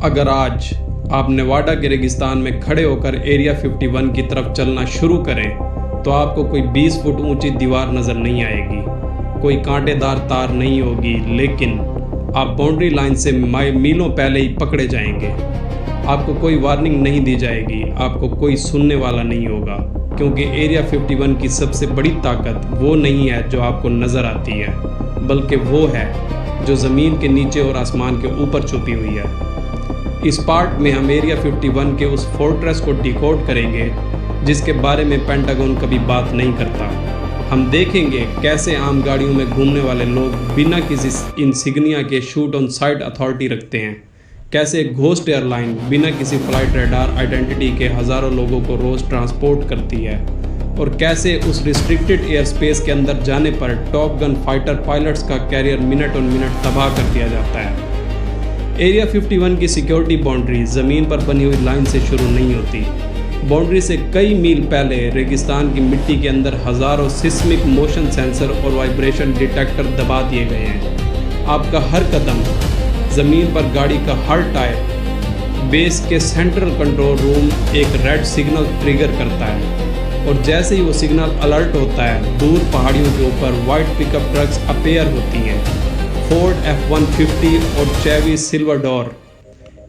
अगर आज आप नेवाडा के रेगिस्तान में खड़े होकर एरिया 51 की तरफ चलना शुरू करें तो आपको कोई 20 फुट ऊंची दीवार नज़र नहीं आएगी, कोई कांटेदार तार नहीं होगी, लेकिन आप बाउंड्री लाइन से मीलों पहले ही पकड़े जाएंगे। आपको कोई वार्निंग नहीं दी जाएगी, आपको कोई सुनने वाला नहीं होगा, क्योंकि एरिया 51 की सबसे बड़ी ताकत वो नहीं है जो आपको नज़र आती है, बल्कि वो है जो ज़मीन के नीचे और आसमान के ऊपर छुपी हुई है। इस पार्ट में हम एरिया 51 के उस फोर्ट्रेस को डिकोड करेंगे जिसके बारे में पेंटागन कभी बात नहीं करता। हम देखेंगे कैसे आम गाड़ियों में घूमने वाले लोग बिना किसी इंसिग्निया के शूट ऑन साइट अथॉरिटी रखते हैं, कैसे एक घोस्ट एयरलाइन बिना किसी फ्लाइट रडार आइडेंटिटी के हज़ारों लोगों को रोज़ ट्रांसपोर्ट करती है, और कैसे उस रिस्ट्रिक्टेड एयर स्पेस के अंदर जाने पर टॉप गन फाइटर पायलट्स का कैरियर मिनट ऑन मिनट तबाह कर दिया जाता है। एरिया 51 की सिक्योरिटी बाउंड्री ज़मीन पर बनी हुई लाइन से शुरू नहीं होती। बाउंड्री से कई मील पहले रेगिस्तान की मिट्टी के अंदर हज़ारों सिस्मिक मोशन सेंसर और वाइब्रेशन डिटेक्टर दबा दिए गए हैं। आपका हर कदम, ज़मीन पर गाड़ी का हर टायर, बेस के सेंट्रल कंट्रोल रूम एक रेड सिग्नल ट्रिगर करता है, और जैसे ही वो सिग्नल अलर्ट होता है, दूर पहाड़ियों के ऊपर वाइट पिकअप ट्रक्स अपीयर होती हैं, फोर्ड F-150 और चेवी सिल्वरडोर।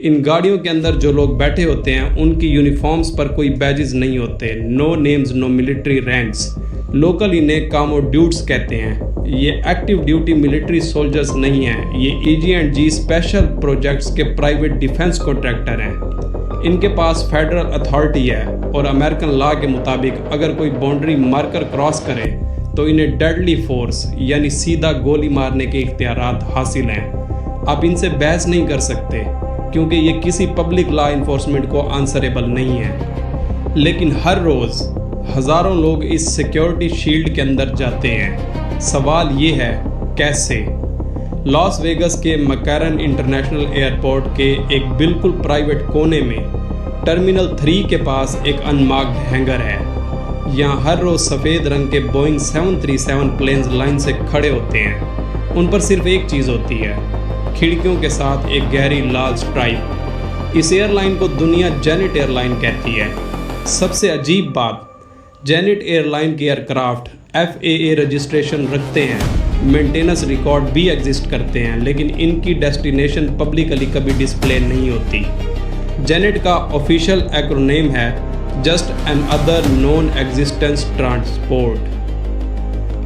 इन गाड़ियों के अंदर जो लोग बैठे होते हैं उनकी यूनिफॉर्म्स पर कोई बैजेस नहीं होते, no names, no military ranks. Local इन्हें कामोड्यूट्स कहते हैं। ये एक्टिव ड्यूटी मिलिट्री सोल्जर्स नहीं हैं, ये EG&G स्पेशल प्रोजेक्ट्स के प्राइवेट डिफेंस कॉन्ट्रैक्टर हैं। इनके पास फेडरल अथॉरिटी है, और अमेरिकन लॉ के मुताबिक अगर कोई बाउंड्री मार्कर क्रॉस करे तो इन्हें डेडली फोर्स यानी सीधा गोली मारने के इख्तियारात हासिल हैं। आप इनसे बहस नहीं कर सकते, क्योंकि ये किसी पब्लिक लॉ इन्फोर्समेंट को आंसरेबल नहीं है। लेकिन हर रोज़ हज़ारों लोग इस सिक्योरिटी शील्ड के अंदर जाते हैं। सवाल ये है, कैसे? लॉस वेगस के मैकरन इंटरनेशनल एयरपोर्ट के एक बिल्कुल प्राइवेट कोने में टर्मिनल 3 के पास एक अनमार्क्ड हैंगर है। यहाँ हर रोज़ सफ़ेद रंग के बोइंग 737 प्लेन्स लाइन से खड़े होते हैं। उन पर सिर्फ एक चीज़ होती है, खिड़कियों के साथ एक गहरी लाल स्ट्राइप। इस एयरलाइन को दुनिया जेनेट एयरलाइन कहती है। सबसे अजीब बात, जेनेट एयरलाइन के एयरक्राफ्ट FAA रजिस्ट्रेशन रखते हैं, मेंटेनेंस रिकॉर्ड भी एग्जिस्ट करते हैं, लेकिन इनकी डेस्टिनेशन पब्लिकली कभी डिस्प्ले नहीं होती। जेनेट का ऑफिशियल एक्रोनेम है just an other non existence transport.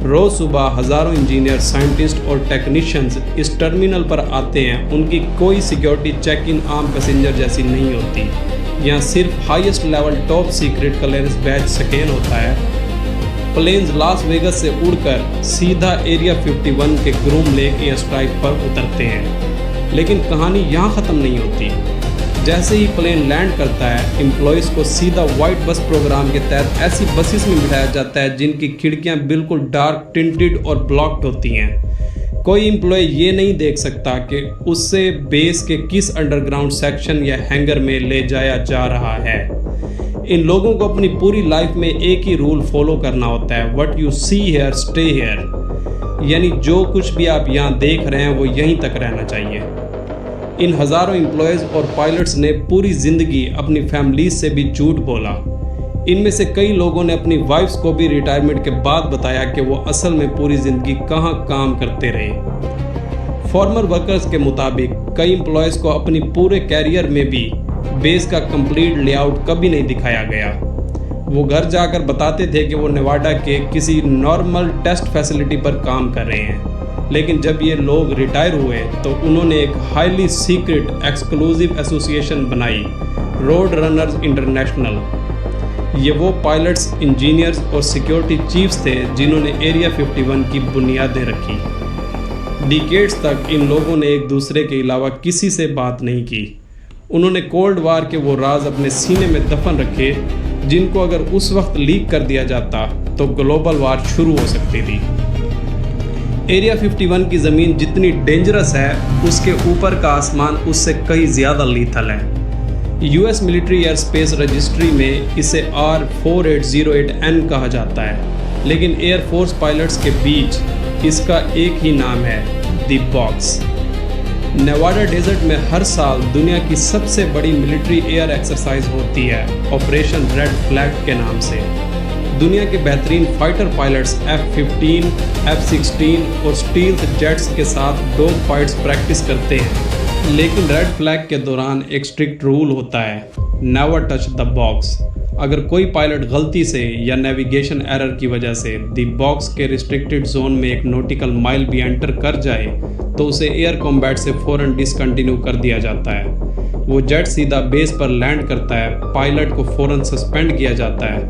रोज़ सुबह हज़ारों इंजीनियर, साइंटिस्ट और टेक्नीशियंस इस टर्मिनल पर आते हैं। उनकी कोई सिक्योरिटी चेक इन आम पैसेंजर जैसी नहीं होती। यहाँ सिर्फ highest level top secret clearance batch scan होता है। प्लेन्स लास वेगस से उड़कर सीधा एरिया 51 के ग्रूम लेक एयर स्ट्राइक पर उतरते हैं। लेकिन कहानी यहाँ ख़त्म नहीं होती। जैसे ही प्लेन लैंड करता है, एम्प्लॉयज़ को सीधा वाइट बस प्रोग्राम के तहत ऐसी बसेस में बिठाया जाता है जिनकी खिड़कियां बिल्कुल डार्क, टिंटेड और ब्लॉक्ड होती हैं। कोई एम्प्लॉय ये नहीं देख सकता कि उससे बेस के किस अंडरग्राउंड सेक्शन या हैंगर में ले जाया जा रहा है। इन लोगों को अपनी पूरी लाइफ में एक ही रूल फॉलो करना होता है, what you see here stay here, यानी जो कुछ भी आप यहाँ देख रहे हैं वो यहीं तक रहना चाहिए। इन हज़ारों एम्प्लॉयज़ और पायलट्स ने पूरी ज़िंदगी अपनी फैमिलीज से भी झूठ बोला। इनमें से कई लोगों ने अपनी वाइफ्स को भी रिटायरमेंट के बाद बताया कि वो असल में पूरी ज़िंदगी कहाँ काम करते रहे। फॉर्मर वर्कर्स के मुताबिक कई एम्प्लॉयज़ को अपनी पूरे कैरियर में भी बेस का कंप्लीट लेआउट कभी नहीं दिखाया गया। वो घर जाकर बताते थे कि वो नेवाडा के किसी नॉर्मल टेस्ट फैसिलिटी पर काम कर रहे हैं, लेकिन जब ये लोग रिटायर हुए तो उन्होंने एक हाईली सीक्रेट एक्सक्लूसिव एसोसिएशन बनाई, रोड रनर्स इंटरनेशनल। ये वो पायलट्स, इंजीनियर्स और सिक्योरिटी चीफ्स थे जिन्होंने एरिया 51 की बुनियादें रखी। डिकेड्स तक इन लोगों ने एक दूसरे के अलावा किसी से बात नहीं की। उन्होंने कोल्ड वार के वो राज अपने सीने में दफन रखे जिनको अगर उस वक्त लीक कर दिया जाता तो ग्लोबल वार शुरू हो सकती थी। एरिया 51 की ज़मीन जितनी डेंजरस है, उसके ऊपर का आसमान उससे कई ज़्यादा लीथल है। US military air space registry में इसे R4808N कहा जाता है, लेकिन एयरफोर्स पायलट्स के बीच इसका एक ही नाम है, द बॉक्स। नेवाडा डेजर्ट में हर साल दुनिया की सबसे बड़ी मिलिट्री एयर एक्सरसाइज होती है ऑपरेशन रेड फ्लैग के नाम से। दुनिया के बेहतरीन फाइटर पायलट्स F-15, F-16 और स्टील्थ जेट्स के साथ डॉग फाइट्स प्रैक्टिस करते हैं। लेकिन रेड फ्लैग के दौरान एक स्ट्रिक्ट रूल होता है, नेवर टच द बॉक्स। अगर कोई पायलट गलती से या नेविगेशन एरर की वजह से द बॉक्स के रिस्ट्रिक्टेड जोन में एक नॉटिकल माइल भी एंटर कर जाए तो उसे एयर कॉम्बैट से फ़ौरन डिसकंटिन्यू कर दिया जाता है। वो जेट सीधा बेस पर लैंड करता है, पायलट को फ़ौरन सस्पेंड किया जाता है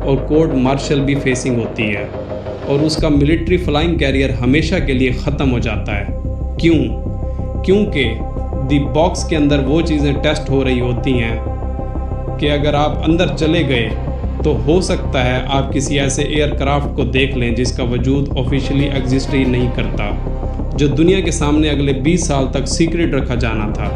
और कोर्ट मार्शल भी फेसिंग होती है और उसका मिलिट्री फ्लाइंग कैरियर हमेशा के लिए ख़त्म हो जाता है। क्यों? क्योंकि द बॉक्स के अंदर वो चीज़ें टेस्ट हो रही होती हैं कि अगर आप अंदर चले गए तो हो सकता है आप किसी ऐसे एयरक्राफ्ट को देख लें जिसका वजूद ऑफिशियली एग्जिस्ट ही नहीं करता, जो दुनिया के सामने अगले 20 साल तक सीक्रेट रखा जाना था।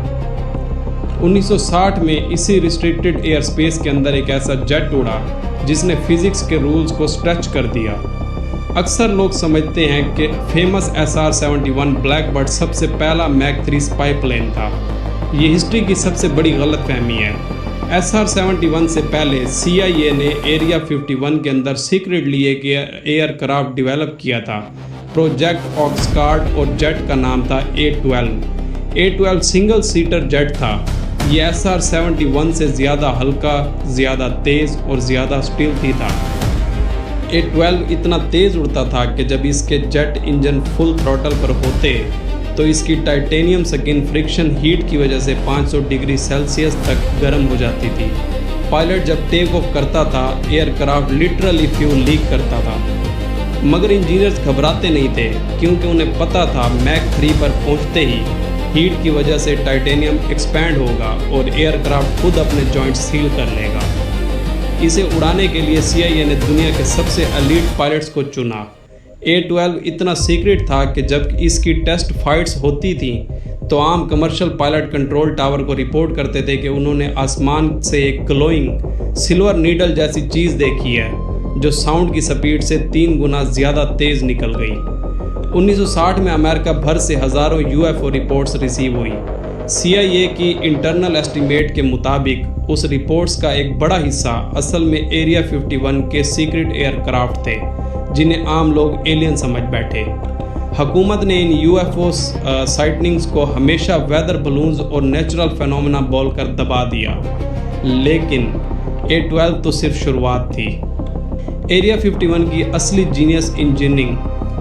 1960 में इसी रिस्ट्रिक्टेड एयर स्पेस के अंदर एक ऐसा जेट उड़ा जिसने फिजिक्स के रूल्स को स्ट्रेच कर दिया। अक्सर लोग समझते हैं कि फेमस SR-71 ब्लैकबर्ड सबसे पहला मैक 3 स्पाई प्लेन था। ये हिस्ट्री की सबसे बड़ी गलतफहमी है। SR-71 से पहले CIA ने एरिया 51 के अंदर सीक्रेटली एक एयरक्राफ्ट डेवलप किया था, प्रोजेक्ट ऑक्सकार्ड, और जेट का नाम था A-12। A-12 single seater jet था। ये SR-71 से ज़्यादा हल्का, ज़्यादा तेज़ और ज़्यादा स्टील्थी था। A-12 इतना तेज़ उड़ता था कि जब इसके जेट इंजन फुल थ्रॉटल पर होते तो इसकी टाइटेनियम स्किन फ्रिक्शन हीट की वजह से 500 डिग्री सेल्सियस तक गर्म हो जाती थी। पायलट जब टेक ऑफ करता था एयरक्राफ्ट लिटरली फ्यूल लीक करता था, मगर इंजीनियर्स घबराते नहीं थे क्योंकि उन्हें पता था मैक 3 पर पहुंचते ही हीट की वजह से टाइटेनियम एक्सपैंड होगा और एयरक्राफ्ट खुद अपने जॉइंट सील कर लेगा। इसे उड़ाने के लिए CIA ने दुनिया के सबसे एलीट पायलट्स को चुना। A-12 इतना सीक्रेट था कि जब इसकी टेस्ट फाइट्स होती थी तो आम कमर्शियल पायलट कंट्रोल टावर को रिपोर्ट करते थे कि उन्होंने आसमान से एक ग्लोइंग सिल्वर नीडल जैसी चीज़ देखी है जो साउंड की स्पीड से 3 गुना ज़्यादा तेज़ निकल गई। 1960 में अमेरिका भर से हज़ारों UFO रिपोर्ट्स रिसीव हुई। CIA की इंटरनल एस्टीमेट के मुताबिक उस रिपोर्ट्स का एक बड़ा हिस्सा असल में एरिया 51 के सीक्रेट एयरक्राफ्ट थे जिन्हें आम लोग एलियन समझ बैठे। हुकूमत ने इन UFO साइटनिंग्स को हमेशा वेदर बलून्स और नेचुरल फिनोमेना बोलकर दबा दिया, लेकिन A-12 तो सिर्फ शुरुआत थी। एरिया 51 की असली जीनियस इंजीनियरिंग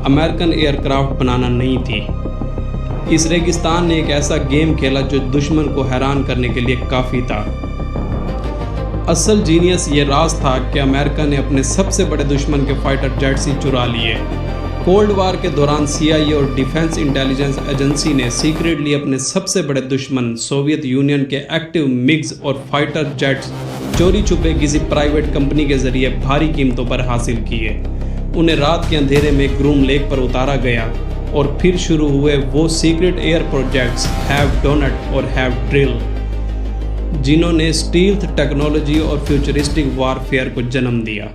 अमेरिकन एयरक्राफ्ट बनाना नहीं थी। इस रेगिस्तान ने एक ऐसा गेम खेला जो दुश्मन को हैरान करने के लिए काफ़ी था। असल जीनियस ये राज था कि अमेरिका ने अपने सबसे बड़े दुश्मन के फाइटर जेट्स ही चुरा लिए। कोल्ड वार के दौरान CIA और डिफेंस इंटेलिजेंस एजेंसी ने सीक्रेटली अपने सबसे बड़े दुश्मन सोवियत यूनियन के एक्टिव मिग्स और फाइटर जेट्स चोरी छुपे किसी प्राइवेट कंपनी के जरिए भारी कीमतों पर हासिल किए। उन्हें रात के अंधेरे में ग्रूम लेक पर उतारा गया और फिर शुरू हुए वो secret air projects have donut और हैव ड्रिल, जिन्होंने स्टील्थ टेक्नोलॉजी और फ्यूचरिस्टिक वारफेयर को जन्म दिया।